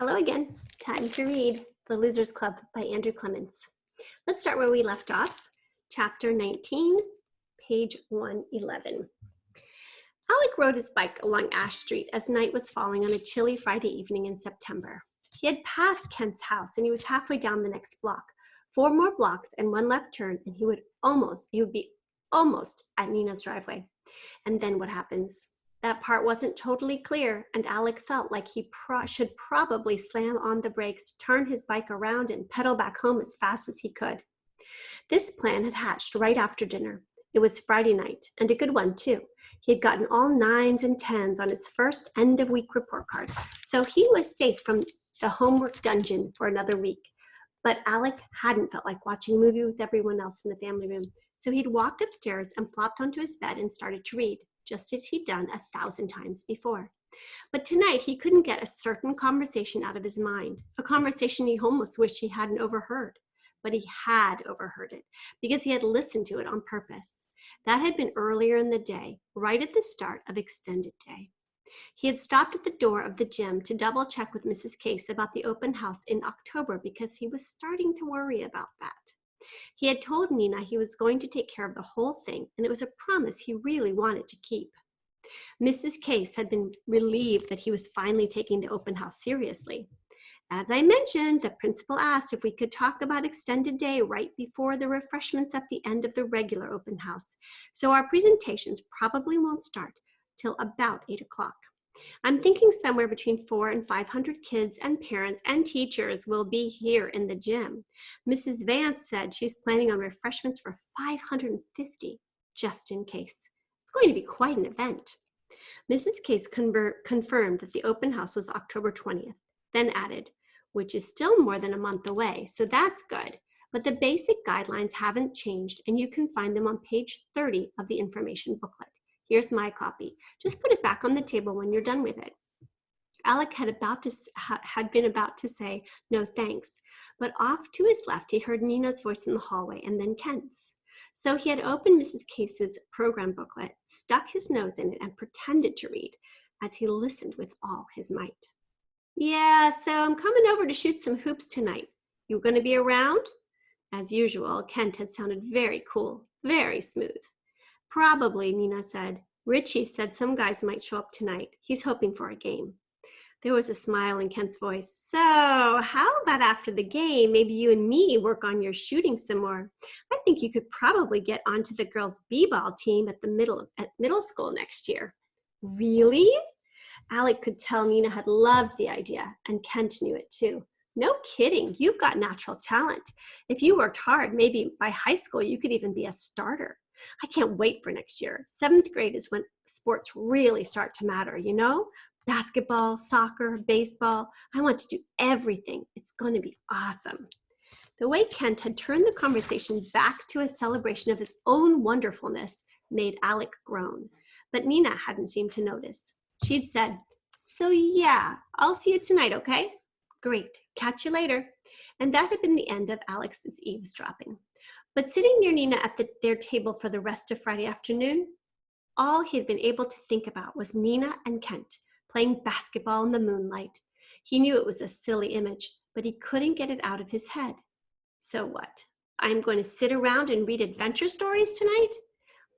Hello again. Time to read The Losers Club by Andrew Clements. Let's start where we left off. Chapter 19, page 111. Alec rode his bike along Ash Street as night was falling on a chilly Friday evening in September. He had passed Kent's house and he was halfway down the next block. 4 more blocks and one left turn and he would be almost at Nina's driveway. And then what happens? That part wasn't totally clear, and Alec felt like he should probably slam on the brakes, turn his bike around, and pedal back home as fast as he could. This plan had hatched right after dinner. It was Friday night, and a good one, too. He had gotten all 9s and 10s on his first end-of-week report card, so he was safe from the homework dungeon for another week. But Alec hadn't felt like watching a movie with everyone else in the family room, so he'd walked upstairs and flopped onto his bed and started to read, just as he'd done 1,000 times before. But tonight he couldn't get a certain conversation out of his mind, a conversation he almost wished he hadn't overheard. But he had overheard it, because he had listened to it on purpose. That had been earlier in the day, right at the start of extended day. He had stopped at the door of the gym to double check with Mrs. Case about the open house in October because he was starting to worry about that. He had told Nina he was going to take care of the whole thing, and it was a promise he really wanted to keep. Mrs. Case had been relieved that he was finally taking the open house seriously. As I mentioned, the principal asked if we could talk about extended day right before the refreshments at the end of the regular open house, so our presentations probably won't start till about 8 o'clock. I'm thinking somewhere between 400 and 500 kids and parents and teachers will be here in the gym. Mrs. Vance said she's planning on refreshments for 550, just in case. It's going to be quite an event. Mrs. Case confirmed that the open house was October 20th, then added, which is still more than a month away, so that's good. But the basic guidelines haven't changed, and you can find them on page 30 of the information booklet. Here's my copy. Just put it back on the table when you're done with it. Alec had been about to say, no thanks, but off to his left, he heard Nina's voice in the hallway and then Kent's. So he had opened Mrs. Case's program booklet, stuck his nose in it, and pretended to read as he listened with all his might. Yeah, so I'm coming over to shoot some hoops tonight. You going to be around? As usual, Kent had sounded very cool, very smooth. Probably, Nina said. Richie said some guys might show up tonight. He's hoping for a game. There was a smile in Kent's voice. So, how about after the game, maybe you and me work on your shooting some more? I think you could probably get onto the girls' b-ball team at middle school next year. Really? Alec could tell Nina had loved the idea, and Kent knew it too. No kidding, you've got natural talent. If you worked hard, maybe by high school you could even be a starter. I can't wait for next year. 7th grade is when sports really start to matter, you know? Basketball, soccer, baseball. I want to do everything. It's going to be awesome. The way Kent had turned the conversation back to a celebration of his own wonderfulness made Alec groan. But Nina hadn't seemed to notice. She'd said, so yeah, I'll see you tonight, okay? Great, catch you later. And that had been the end of Alex's eavesdropping. But sitting near Nina at their table for the rest of Friday afternoon, all he had been able to think about was Nina and Kent playing basketball in the moonlight. He knew it was a silly image, but he couldn't get it out of his head. So what? I'm going to sit around and read adventure stories tonight?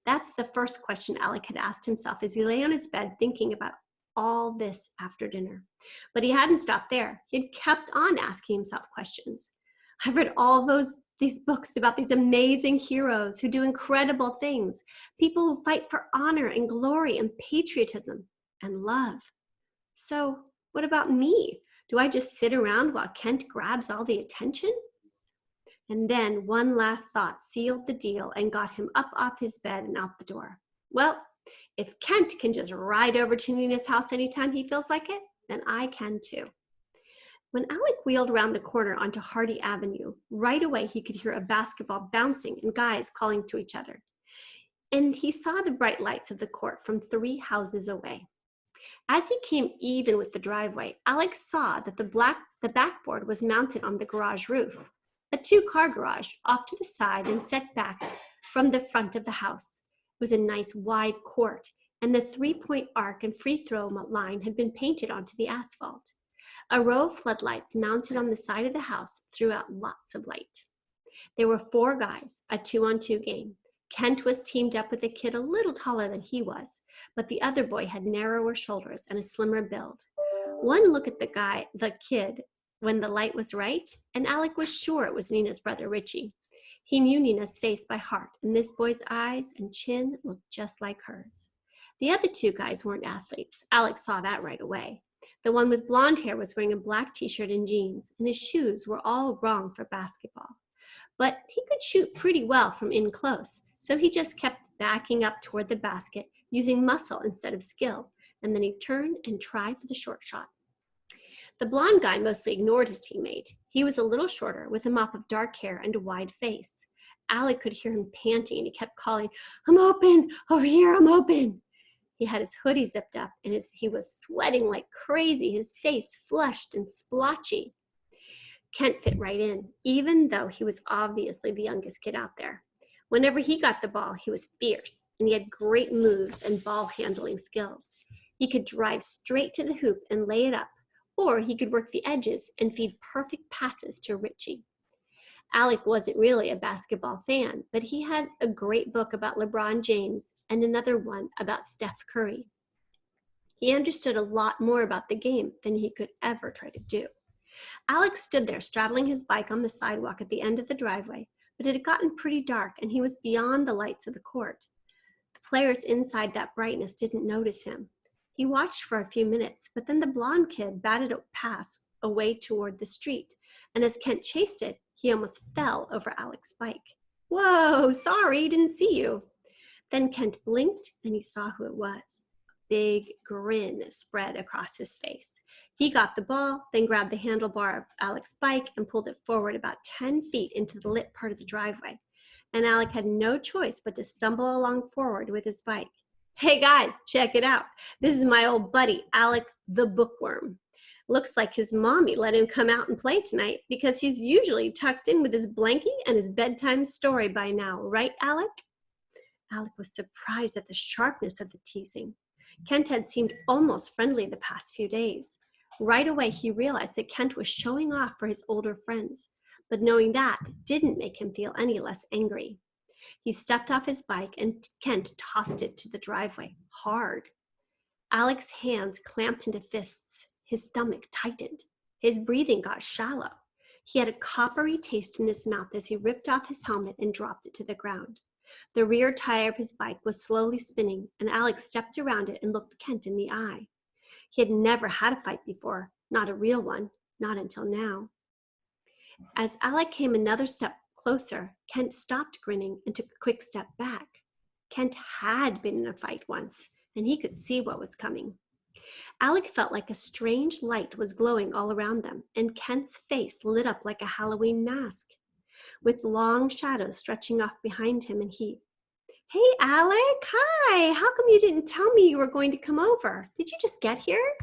That's the first question Alec had asked himself as he lay on his bed thinking about all this after dinner. But he hadn't stopped there. He'd kept on asking himself questions. I've read all these books about these amazing heroes who do incredible things, people who fight for honor and glory and patriotism and love. So what about me? Do I just sit around while Kent grabs all the attention? And then one last thought sealed the deal and got him up off his bed and out the door. Well, if Kent can just ride over to Nina's house anytime he feels like it, then I can too. When Alec wheeled around the corner onto Hardy Avenue, right away he could hear a basketball bouncing and guys calling to each other. And he saw the bright lights of the court from 3 houses away. As he came even with the driveway, Alec saw that the backboard was mounted on the garage roof, a 2-car garage off to the side and set back from the front of the house. It was a nice wide court, and the 3-point arc and free throw line had been painted onto the asphalt. A row of floodlights mounted on the side of the house threw out lots of light. There were 4 guys, a 2-on-2 game. Kent was teamed up with a kid a little taller than he was, but the other boy had narrower shoulders and a slimmer build. One look at the kid, when the light was right, and Alec was sure it was Nina's brother Richie. He knew Nina's face by heart, and this boy's eyes and chin looked just like hers. The other 2 guys weren't athletes. Alec saw that right away. The one with blonde hair was wearing a black t-shirt and jeans, and his shoes were all wrong for basketball. But he could shoot pretty well from in close, so he just kept backing up toward the basket, using muscle instead of skill, and then he turned and tried for the short shot. The blonde guy mostly ignored his teammate. He was a little shorter, with a mop of dark hair and a wide face. Alec could hear him panting, and he kept calling, "I'm open! Over here, I'm open!" He had his hoodie zipped up, and he was sweating like crazy, his face flushed and splotchy. Kent fit right in, even though he was obviously the youngest kid out there. Whenever he got the ball, he was fierce, and he had great moves and ball handling skills. He could drive straight to the hoop and lay it up, or he could work the edges and feed perfect passes to Richie. Alec wasn't really a basketball fan, but he had a great book about LeBron James and another one about Steph Curry. He understood a lot more about the game than he could ever try to do. Alec stood there straddling his bike on the sidewalk at the end of the driveway, but it had gotten pretty dark and he was beyond the lights of the court. The players inside that brightness didn't notice him. He watched for a few minutes, but then the blonde kid batted a pass away toward the street, and as Kent chased it, he almost fell over Alec's bike. "Whoa, sorry, didn't see you." Then Kent blinked and he saw who it was. A big grin spread across his face. He got the ball, then grabbed the handlebar of Alec's bike and pulled it forward about 10 feet into the lit part of the driveway. And Alec had no choice but to stumble along forward with his bike. "Hey guys, check it out. This is my old buddy, Alec the Bookworm. Looks like his mommy let him come out and play tonight because he's usually tucked in with his blankie and his bedtime story by now, right, Alec?" Alec was surprised at the sharpness of the teasing. Kent had seemed almost friendly the past few days. Right away, he realized that Kent was showing off for his older friends, but knowing that didn't make him feel any less angry. He stepped off his bike and Kent tossed it to the driveway, hard. Alec's hands clamped into fists. His stomach tightened. His breathing got shallow. He had a coppery taste in his mouth as he ripped off his helmet and dropped it to the ground. The rear tire of his bike was slowly spinning, and Alec stepped around it and looked Kent in the eye. He had never had a fight before, not a real one, not until now. As Alec came another step closer, Kent stopped grinning and took a quick step back. Kent had been in a fight once, and he could see what was coming. Alec felt like a strange light was glowing all around them, and Kent's face lit up like a Halloween mask, with long shadows stretching off behind him, and he, "Hey, Alec, hi, how come you didn't tell me you were going to come over? Did you just get here?"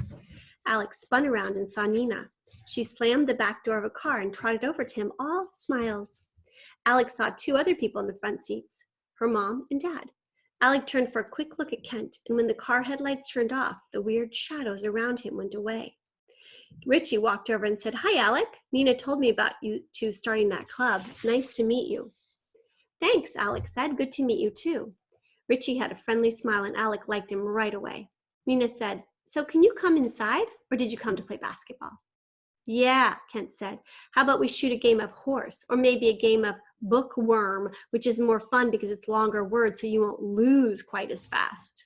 Alec spun around and saw Nina. She slammed the back door of a car and trotted over to him, all smiles. Alec saw 2 other people in the front seats, her mom and dad. Alec turned for a quick look at Kent, and when the car headlights turned off, the weird shadows around him went away. Richie walked over and said, "Hi, Alec. Nina told me about you 2 starting that club. Nice to meet you." "Thanks," Alec said. "Good to meet you too." Richie had a friendly smile, and Alec liked him right away. Nina said, "So can you come inside, or did you come to play basketball?" "Yeah," Kent said. "How about we shoot a game of horse, or maybe a game of bookworm, which is more fun because it's longer words so you won't lose quite as fast."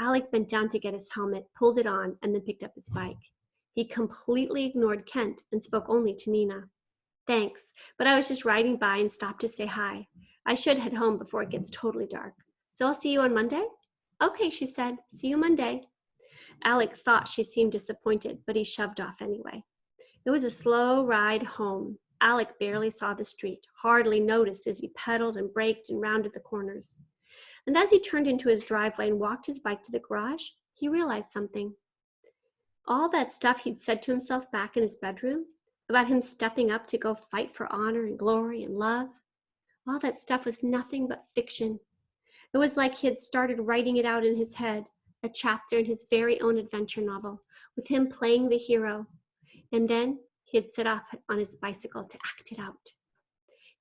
Alec bent down to get his helmet, pulled it on, and then picked up his bike. He completely ignored Kent and spoke only to Nina. "Thanks, but I was just riding by and stopped to say hi. I should head home before it gets totally dark. So I'll see you on Monday?" "Okay," she said. "See you Monday." Alec thought she seemed disappointed, but he shoved off anyway. It was a slow ride home. Alec barely saw the street, hardly noticed as he pedaled and braked and rounded the corners. And as he turned into his driveway and walked his bike to the garage, he realized something. All that stuff he'd said to himself back in his bedroom, about him stepping up to go fight for honor and glory and love, all that stuff was nothing but fiction. It was like he had started writing it out in his head, a chapter in his very own adventure novel, with him playing the hero. and then he'd set off on his bicycle to act it out.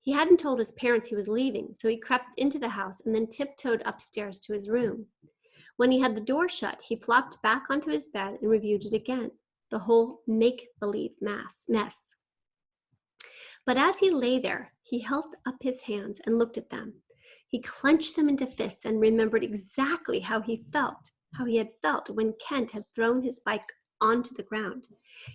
He hadn't told his parents he was leaving, so he crept into the house and then tiptoed upstairs to his room. When he had the door shut, he flopped back onto his bed and reviewed it again, the whole make-believe mess. But as he lay there, he held up his hands and looked at them. He clenched them into fists and remembered exactly how he had felt when Kent had thrown his bike onto the ground.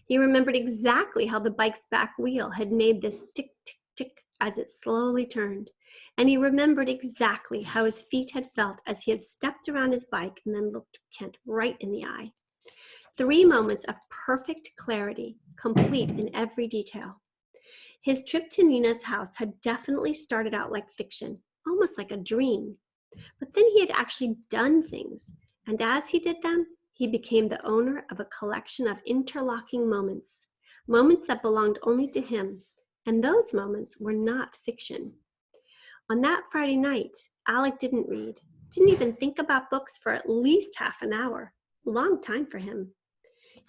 He remembered exactly how the bike's back wheel had made this tick, tick, tick as it slowly turned. And he remembered exactly how his feet had felt as he had stepped around his bike and then looked Kent right in the eye. 3 moments of perfect clarity, complete in every detail. His trip to Nina's house had definitely started out like fiction, almost like a dream. But then he had actually done things, and as he did them, he became the owner of a collection of interlocking moments, moments that belonged only to him, and those moments were not fiction. On that Friday night, Alec didn't read, didn't even think about books for at least half an hour, a long time for him.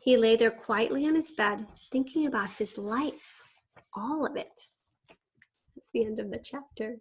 He lay there quietly on his bed, thinking about his life, all of it. That's the end of the chapter.